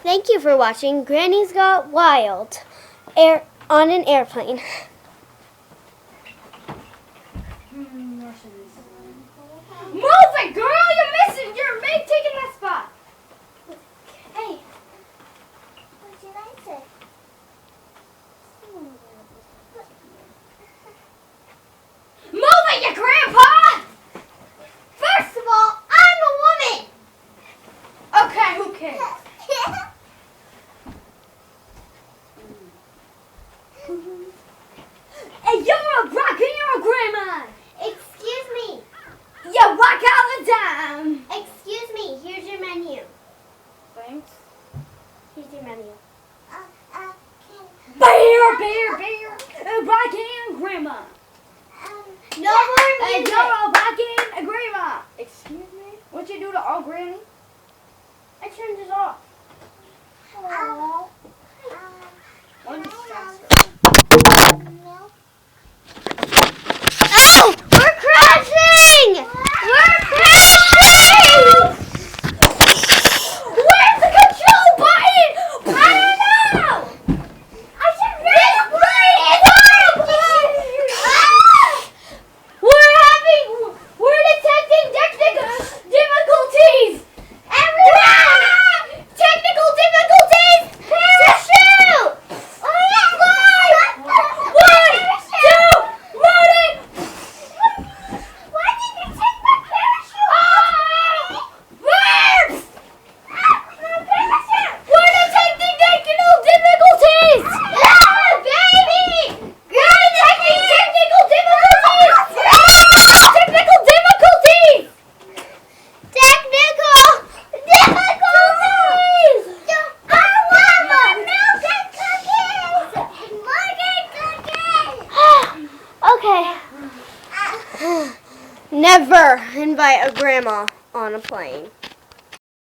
Thank you for watching Granny's Got Wild on an airplane. Move it, girl! You're missing. You're taking that spot. Hey. What did I say? Move it, you grandpa! First of all, I'm a woman. Okay, who cares? Hey, you're a rock and you're a grandma. Excuse me. You rock all the time. Excuse me. Here's your menu. Thanks. Here's your menu. Bear, rock and grandma. No more Hey, music. you're a rock and a grandma. Excuse me? What'd you do to our granny? I turned it off. Hello. One distracts her. Oh! We're crashing! We're crashing! Where's the control button? I don't know. I should really We're detecting technical difficulties. Everyone! Technical difficulties. Parachute! Fly! 1, 2, loading! Why did you take my parachute? Oh! Burps! We're detecting technical difficulties! Ah, baby! We're detecting technical difficulties! Technical difficulties! Technical difficulties! I want more milk and cookies! More cookies! Okay. Never invite a grandma on a plane.